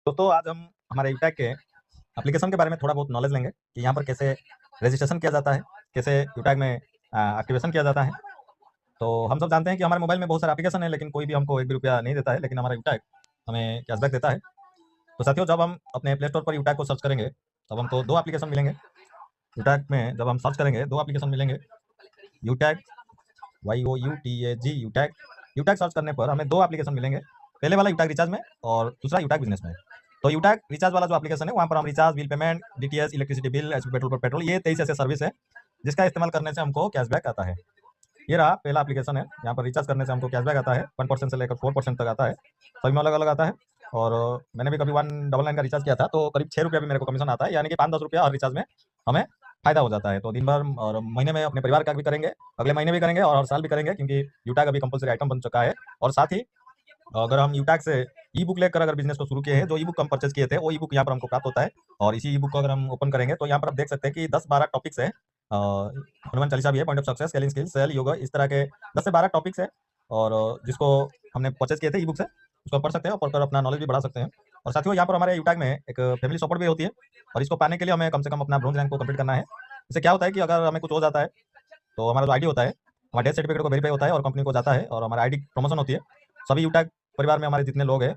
दोस्तों आज हम हमारे यूटैग के एप्लीकेशन के बारे में थोड़ा बहुत नॉलेज लेंगे कि यहाँ पर कैसे रजिस्ट्रेशन किया जाता है, कैसे यूटैग में एक्टिवेशन किया जाता है। तो हम सब जानते हैं कि हमारे मोबाइल में बहुत सारे एप्लीकेशन है, लेकिन कोई भी हमको 1 भी रुपया नहीं देता है, लेकिन हमारा यूटैग हमें कैशबैक देता है। तो साथियों, जब हम अपने प्ले स्टोर पर यूटैग को सर्च करेंगे, तब हमको 2 एप्लीकेशन मिलेंगे। यूटैग में जब हम सर्च करेंगे 2 एप्लीकेशन मिलेंगे, यूटैग YOUTAG यूटैग। यूटैग सर्च करने पर हमें 2 एप्लीकेशन मिलेंगे। पहले वाला यूटैग रिचार्ज में और दूसरा यूटैग बिजनेस में। तो यूटैग रिचार्ज वाला जो एप्लीकेशन है, वहाँ पर हम recharge, bill payment, DTH, electricity bill, HP petrol पर पेट्रोल, ये 23 ऐसे सर्विस है जिसका इस्तेमाल करने से हमको कैशबैक आता है। ये रहा पहला एप्लीकेशन है। यहाँ पर रिचार्ज करने से हमको कैशबैक आता है, 1% से लेकर 4% तक आता है। सभी में अलग अलग आता है। और मैंने भी कभी 199 का रिचार्ज किया था, तो करीब 6 रुपया भी मेरे को कमीशन आता है, यानी कि 5-10 रुपया हर रिचार्ज में हमें फायदा हो जाता है। तो दिन भर और महीने में अपने परिवार का भी करेंगे, अगले महीने भी करेंगे और हर साल भी करेंगे, क्योंकि यूटैग अभी कंपलसरी आइटम बन चुका है। और साथ ही अगर हम यूटैग से ई बुक लेकर अगर बिजनेस को शुरू किए हैं, जो ई बुक हम परचेज किए थे, वो ई बुक यहाँ पर हमको प्राप्त होता है। और इसी ई बुक को अगर हम ओपन करेंगे तो यहाँ पर आप देख सकते हैं कि 10-12 टॉपिक्स है। हनुमान चालीसा भी है, point of success, selling skills, sale, yoga, इस तरह के 10 से 12 टॉपिक्स है। और जिसको हमने परचेज किए थे ई बुक से, उसको पढ़ सकते हैं और पढ़कर अपना नॉलेज भी बढ़ा सकते हैं। और साथियों, यहाँ पर हमारे यूटैग में एक फैमिली सपोर्ट भी होती है, और इसको पाने के लिए हमें कम से कम अपना ब्रोंज रैंक को कंप्लीट करना है। इससे क्या होता है कि अगर हमें कुछ हो जाता है, तो हमारा जो आईडी होता है, हमारा डेथ सर्टिफिकेट को वेरीफाई होता है और कंपनी को जाता है, और हमारा आईडी प्रमोशन होती है। सभी यूटैग परिवार में हमारे जितने लोग हैं,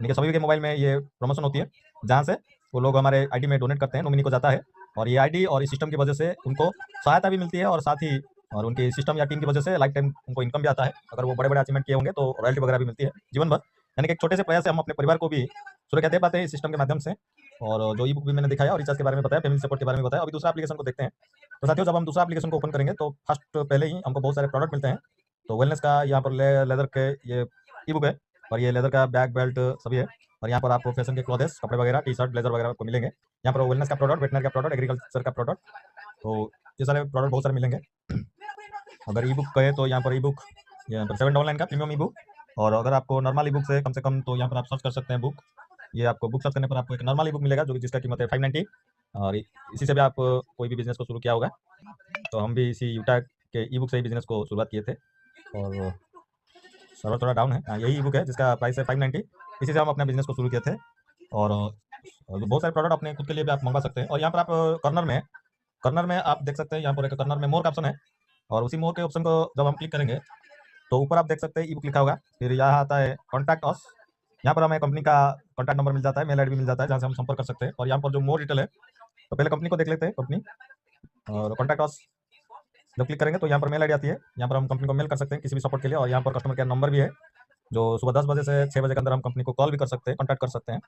इनके सभी के मोबाइल में ये प्रमोशन होती है, जहाँ से वो लोग हमारे आईडी में डोनेट करते हैं, नॉमिनी को जाता है। और ये आईडी और इस सिस्टम की वजह से उनको सहायता भी मिलती है, और साथ ही और उनके सिस्टम या टीम की वजह से लाइफ टाइम उनको इनकम भी आता है। अगर वो बड़े बड़े अचीवमेंट किए होंगे तो रॉयल्टी वगैरह भी मिलती है जीवन भर। यानी कि एक छोटे से प्रयास से हम अपने परिवार को भी सुरक्षा दे पाते हैं इस सिस्टम के माध्यम से। और जो ई बुक भी मैंने दिखाया और रिचार्ज के बारे में बताया, फैमिली सपोर्ट के बारे में बताया, अभी दूसरा एप्लीकेशन को देखते हैं। तो साथियों, जब हम दूसरा एप्लीकेशन को ओपन करेंगे तो फर्स्ट पहले ही हमको बहुत सारे प्रोडक्ट मिलते हैं। तो वेलनेस का यहाँ पर लेदर के ये ई बुक है, और ये लेदर का बैग, बेल्ट सभी है। और यहाँ पर आपको फैशन के क्लॉथेस, कपड़े वगैरह, टी शर्ट, ब्लेजर वगैरह आपको मिलेंगे। यहाँ पर वेलनेस का प्रोडक्ट, वेटनरी का प्रोडक्ट, एग्रीकल्चर का प्रोडक्ट, तो ये सारे प्रोडक्ट बहुत सारे मिलेंगे। अगर ई बुक कहे तो यहाँ पर ई बुक, यहाँ पर 799 का प्रीमियम ई बुक। और अगर आपको नॉर्मल ई बुक से कम से कम, तो यहाँ पर आप सर्च कर सकते हैं बुक। ये आपको बुक सर्च करने पर आपको एक नॉर्मल ई बुक मिलेगा, जो जिसका कीमत है 590। और इसी से भी आप कोई भी बिजनेस को शुरू किया होगा। तो हम भी इसी यूटैग के ई बुक से ही बिजनेस को शुरुआत किए थे। और सर्वर थोड़ा डाउन है। हाँ, यही ई बुक है जिसका प्राइस है 590। इसी से हम अपना बिजनेस को शुरू किए थे। और बहुत सारे प्रोडक्ट अपने खुद के लिए भी आप मंगवा सकते हैं। और यहाँ पर आप कॉर्नर में आप देख सकते हैं, यहाँ पर एक कॉर्नर में मोर का ऑप्शन है। और उसी मोर के ऑप्शन को जब हम क्लिक करेंगे, तो ऊपर आप देख सकते हैं ई बुक लिखा होगा। फिर यहाँ आता है कॉन्टैक्ट अस। यहाँ पर हमें कंपनी का कॉन्टैक्ट नंबर मिल जाता है, मेल आईडी भी मिल जाता है, जहाँ से हम संपर्क कर सकते हैं। और यहाँ पर जो मोर डिटेल है, तो पहले कंपनी को देख लेते हैं, कंपनी और कॉन्टैक्ट अस जब क्लिक करेंगे तो यहाँ पर मेल आईडी आती है। यहाँ पर हम कंपनी को मेल कर सकते हैं किसी भी सपोर्ट के लिए। और यहाँ पर कस्टमर केयर नंबर भी है, जो सुबह 10 बजे से 6 बजे के अंदर हम कंपनी को कॉल भी कर सकते हैं, कॉन्टैक्ट कर सकते हैं।